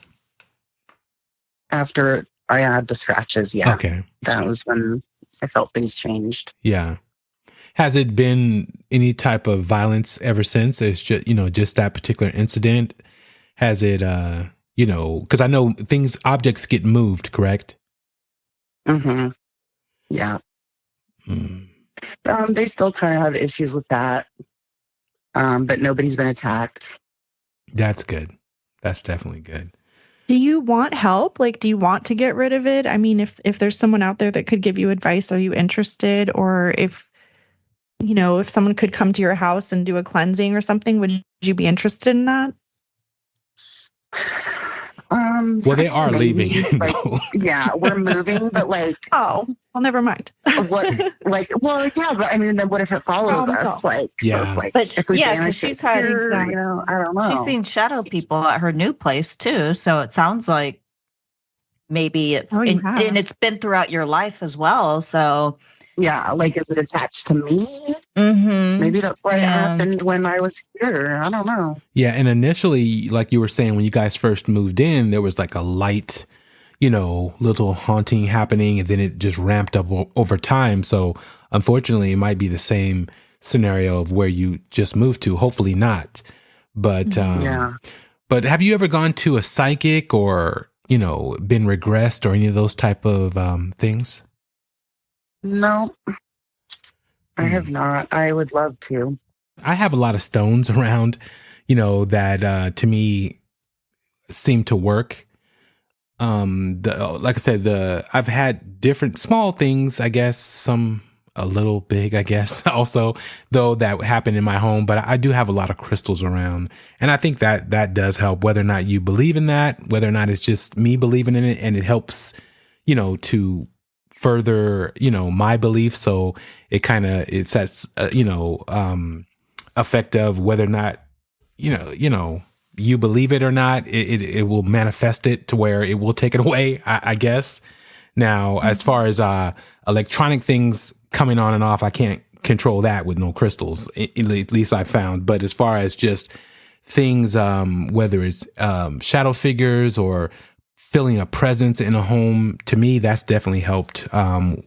F: After I had the scratches, yeah.
C: Okay.
F: That was when I felt things changed.
C: Yeah. Has it been any type of violence ever since? It's just, just that particular incident? Has it, because I know objects get moved, correct?
F: Mm-hmm. Yeah.
C: Mm.
F: They still kind of have issues with that. But nobody's been attacked.
C: That's good. That's definitely good.
D: Do you want help? Like, do you want to get rid of it? I mean, if there's someone out there that could give you advice, are you interested? Or if someone could come to your house and do a cleansing or something, would you be interested in that?
C: Well, they are leaving.
F: Yeah, we're moving, but
D: oh, well, never mind.
F: But I mean, then what if it follows us?
C: Yeah.
F: So it's
E: but
F: if we vanish
E: she's
F: it
E: had,
F: here, I don't know.
E: She's seen shadow people at her new place too, so it sounds like maybe and it's been throughout your life as well. So
F: yeah, is it attached to me?
E: Mm-hmm.
F: Maybe that's why it happened when I was here. I don't know.
C: Yeah, and initially, like you were saying, when you guys first moved in, there was like a light, little haunting happening, and then it just ramped up over time. So unfortunately, it might be the same scenario of where you just moved to. Hopefully not. But
F: yeah.
C: But have you ever gone to a psychic or been regressed or any of those type of things?
F: No, I have not. I would love to.
C: I have a lot of stones around, that to me seem to work. Like I said, I've had different small things, I guess, some a little big, I guess, also, though, that happened in my home. But I do have a lot of crystals around. And I think that does help, whether or not you believe in that, whether or not it's just me believing in it, and it helps, to further, my belief. So it sets, effect of whether or not, you believe it or not, it will manifest it to where it will take it away, I guess. Now, as far as electronic things coming on and off, I can't control that with no crystals, at least I found. But as far as just things, whether it's shadow figures or feeling a presence in a home, to me, that's definitely helped,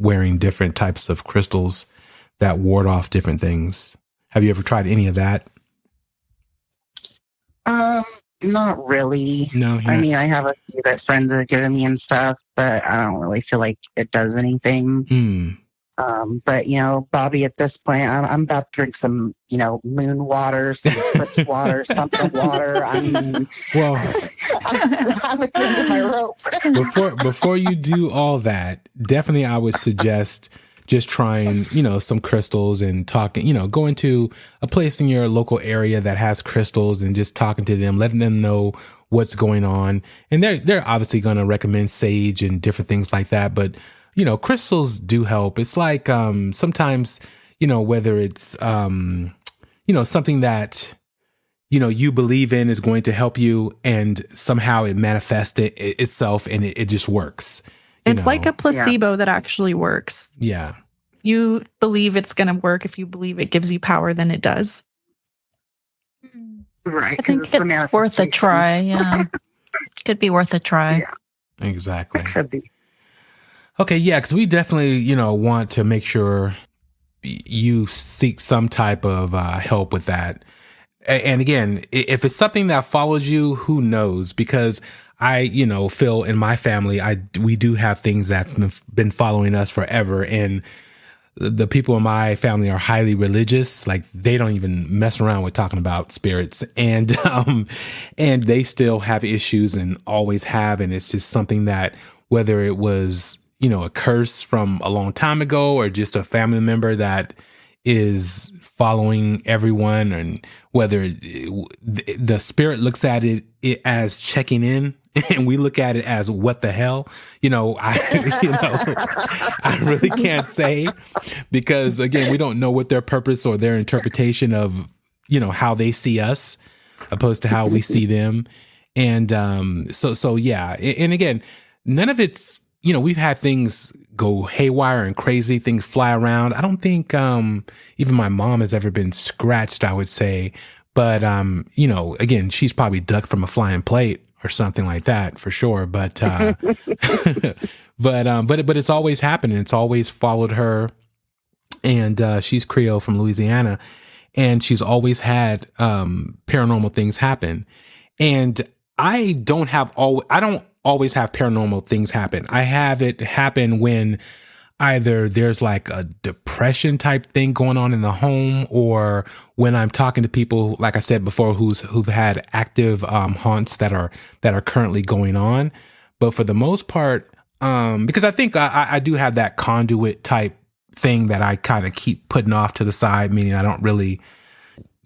C: wearing different types of crystals that ward off different things. Have you ever tried any of that?
F: Not really.
C: No.
F: I mean, I have a few that friends have given me and stuff, but I don't really feel like it does anything. But Bobby, at this point, I'm about to drink some, moon water, some eclipse water, something water. I mean,
C: well,
F: I'm at the end of my rope.
C: before you do all that, definitely I would suggest just trying, some crystals and talking, going to a place in your local area that has crystals and just talking to them, letting them know what's going on. And they're obviously going to recommend sage and different things like that. But, crystals do help. It's like, sometimes, whether it's, something that, you believe in is going to help you, and somehow it manifests itself and it just works.
D: It's like a placebo that actually works.
C: Yeah.
D: If you believe it's going to work, if you believe it gives you power, then it does.
F: Right.
E: I think it's worth a try. Yeah. Could be worth a try.
F: Yeah.
C: Exactly.
F: It could be.
C: Okay. Yeah. Because we definitely, want to make sure you seek some type of help with that. And again, if it's something that follows you, who knows? Because I, feel in my family, we do have things that's been following us forever. And the people in my family are highly religious. Like, they don't even mess around with talking about spirits, and they still have issues and always have. And it's just something that, whether it was, a curse from a long time ago or just a family member that is following everyone, and whether the spirit looks at it as checking in, and we look at it as what the hell, I really can't say, because again, we don't know what their purpose or their interpretation of, how they see us opposed to how we see them. And so yeah. And again, none of it's, we've had things go haywire and crazy. Things fly around. I don't think even my mom has ever been scratched, I would say. But, you know, again, she's probably ducked from a flying plate or something like that for sure. But, but it's always happened. It's always followed her. And she's Creole from Louisiana. And she's always had paranormal things happen. And I don't always have paranormal things happen. I have it happen when either there's like a depression type thing going on in the home, or when I'm talking to people, like I said before, who've had active haunts that are currently going on. But for the most part, because I think I do have that conduit type thing that I kind of keep putting off to the side, meaning I don't really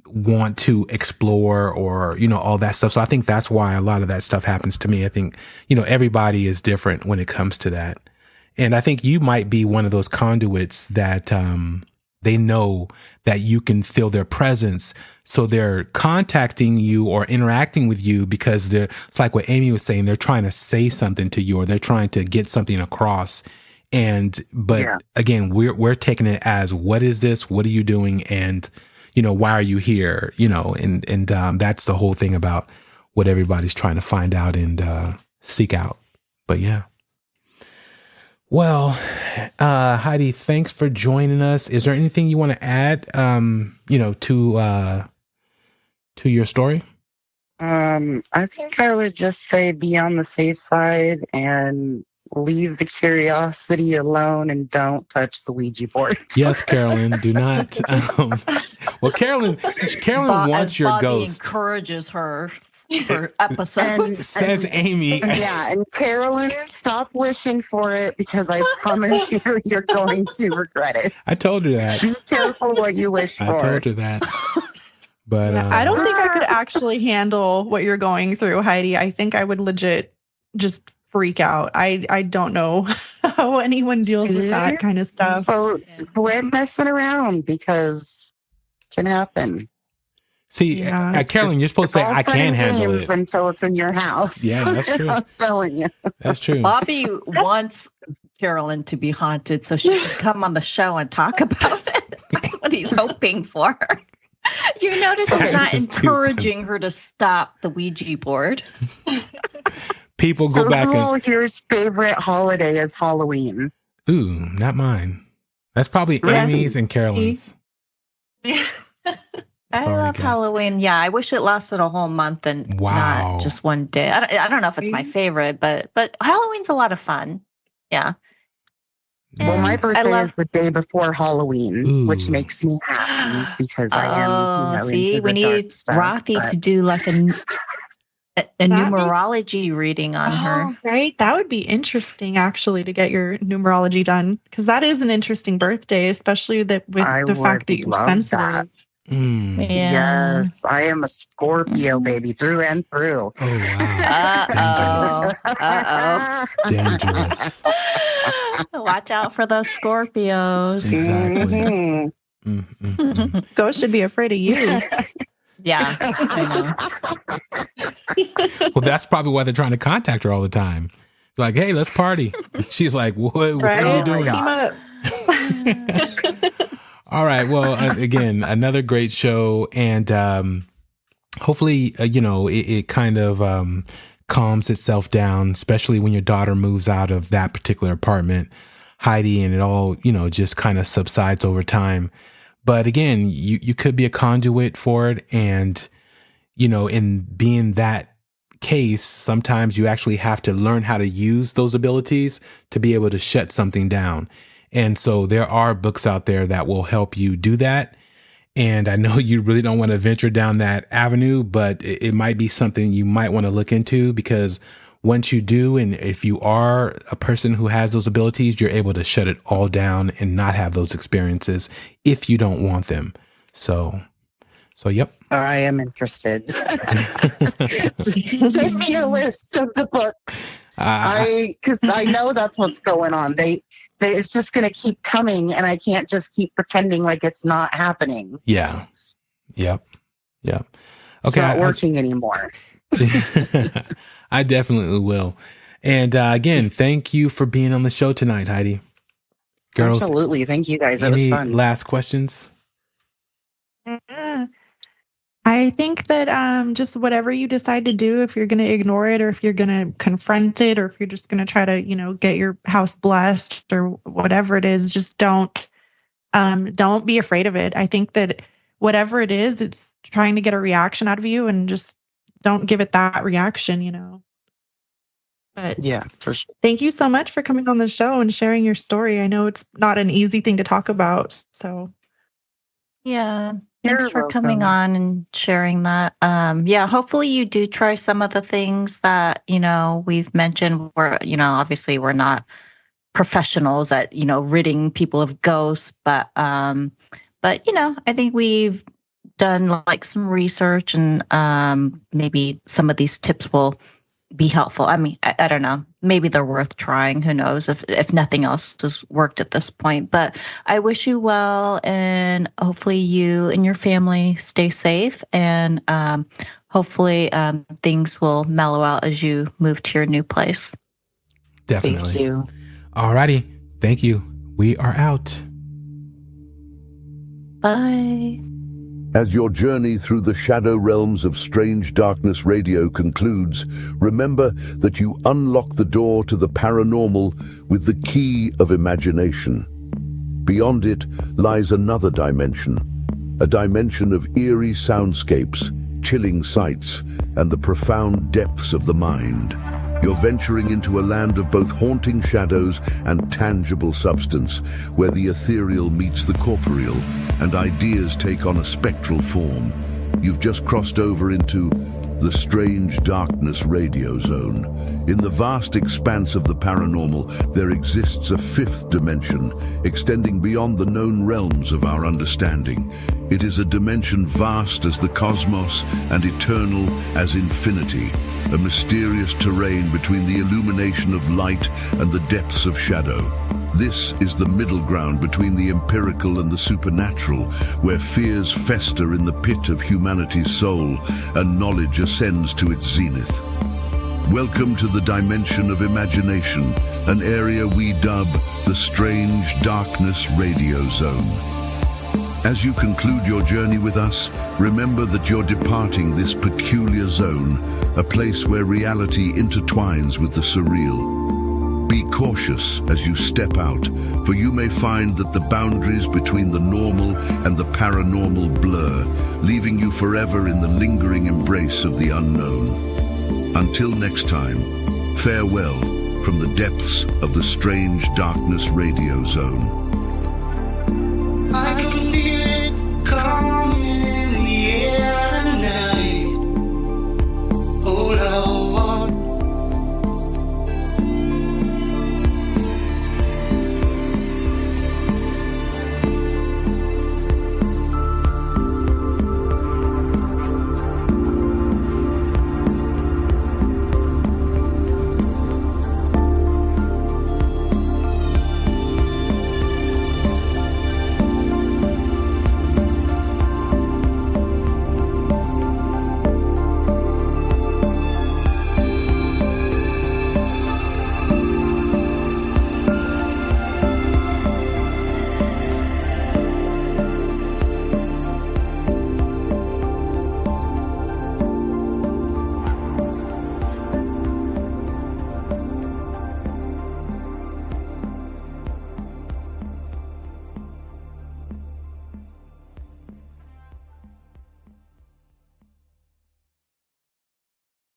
C: want to explore or, you know, all that stuff. So I think that's why a lot of that stuff happens to me. I think, you know, everybody is different when it comes to that. And I think you might be one of those conduits that they know that you can feel their presence. So they're contacting you or interacting with you because it's like what Amy was saying, they're trying to say something to you or they're trying to get something across. But again, we're taking it as, what is this? What are you doing? And, you know, why are you here? You know, and that's the whole thing about what everybody's trying to find out and seek out. But yeah. Well, Heidi, thanks for joining us. Is there anything you want to add, you know, to your story?
F: I think I would just say be on the safe side and leave the curiosity alone and don't touch the Ouija board.
C: Yes, Carolyn, do not. Well, Carolyn wants your
E: Bobby
C: ghost.
E: Encourages her for episodes.
C: Says Amy.
F: Yeah, and Carolyn, stop wishing for it because I promise you, you're going to regret it.
C: I told her that.
F: Be careful what you wish for.
C: I told her that. But
D: I don't think I could actually handle what you're going through, Heidi. I think I would legit just freak out. I don't know how anyone deals with that kind of stuff.
F: So quit messing around because it can happen.
C: See, Carolyn, you're supposed to say, I can handle it.
F: Until it's in your house.
C: Yeah, that's true.
F: I'm telling you.
C: That's true.
E: Bobby wants Carolyn to be haunted so she can come on the show and talk about it. That's what he's hoping for. You notice he's not encouraging her to stop the Ouija board.
C: People go back and...
F: Here's favorite holiday is Halloween.
C: Ooh, not mine. That's probably Amy's and Carolyn's.
E: I love Halloween. Yeah, I wish it lasted a whole month and not just one day. I don't know if it's my favorite, but Halloween's a lot of fun. Yeah.
F: Well, my birthday is the day before Halloween, which makes me happy because I am.
E: See, we need Rothy to do like a numerology reading on her.
D: Right? That would be interesting, actually, to get your numerology done, because that is an interesting birthday, especially with the fact that you're sensitive.
C: Yeah.
F: Yes, I am a Scorpio, baby, through and through.
C: Oh, wow.
E: Uh-oh.
C: Dangerous.
E: Watch out for those Scorpios.
C: Exactly.
F: Mm-hmm.
D: Ghosts should be afraid of you.
E: Yeah, I
C: know. Well, that's probably why they're trying to contact her all the time. Like, hey, let's party. She's like, what are you doing?
D: Team up.
C: All right. Well, again, another great show. And hopefully, it kind of calms itself down, especially when your daughter moves out of that particular apartment, Heidi, and it all, just kind of subsides over time. But again, you could be a conduit for it. And, in being that case, sometimes you actually have to learn how to use those abilities to be able to shut something down. And so there are books out there that will help you do that. And I know you really don't want to venture down that avenue, but it might be something you might want to look into, because once you do, and if you are a person who has those abilities, you're able to shut it all down and not have those experiences if you don't want them. So yep.
F: I am interested. Send me a list of the books. Because I know that's what's going on. It's just going to keep coming, and I can't just keep pretending like it's not happening.
C: Yeah. Yep. Okay.
F: It's not working anymore.
C: I definitely will. And again, thank you for being on the show tonight, Heidi. Girls,
F: absolutely. Thank you guys. That was
C: any
F: fun.
C: last questions?
D: I think that just whatever you decide to do, if you're going to ignore it or if you're going to confront it or if you're just going to try to, get your house blessed or whatever it is, just don't be afraid of it. I think that whatever it is, it's trying to get a reaction out of you, and just don't give it that reaction. But
F: Yeah, for sure.
D: thank you so much for coming on the show and sharing your story. I know it's not an easy thing to talk about. So
E: Yeah.
F: You're
E: Thanks for coming
F: welcome.
E: on and sharing that. Hopefully you do try some of the things that, we've mentioned. Obviously we're not professionals at, ridding people of ghosts, but I think we've done like some research, and maybe some of these tips will be helpful. I mean, I don't know. Maybe they're worth trying. Who knows if nothing else has worked at this point. But I wish you well, and hopefully you and your family stay safe, and hopefully things will mellow out as you move to your new place.
C: Definitely.
F: Thank you.
C: Alrighty. Thank you. We are out.
E: Bye.
A: As your journey through the shadow realms of Strange Darkness Radio concludes, remember that you unlock the door to the paranormal with the key of imagination. Beyond it lies another dimension, a dimension of eerie soundscapes, chilling sights, and the profound depths of the mind. You're venturing into a land of both haunting shadows and tangible substance, where the ethereal meets the corporeal, and ideas take on a spectral form. You've just crossed over into the Strange Darkness Radio Zone. In the vast expanse of the paranormal, there exists a fifth dimension, extending beyond the known realms of our understanding. It is a dimension vast as the cosmos and eternal as infinity, a mysterious terrain between the illumination of light and the depths of shadow. This is the middle ground between the empirical and the supernatural, where fears fester in the pit of humanity's soul and knowledge ascends to its zenith. Welcome to the dimension of imagination, an area we dub the Strange Darkness Radio Zone. As you conclude your journey with us, remember that you're departing this peculiar zone, a place where reality intertwines with the surreal. Be cautious as you step out, for you may find that the boundaries between the normal and the paranormal blur, leaving you forever in the lingering embrace of the unknown. Until next time, farewell from the depths of the Strange Darkness Radio Zone.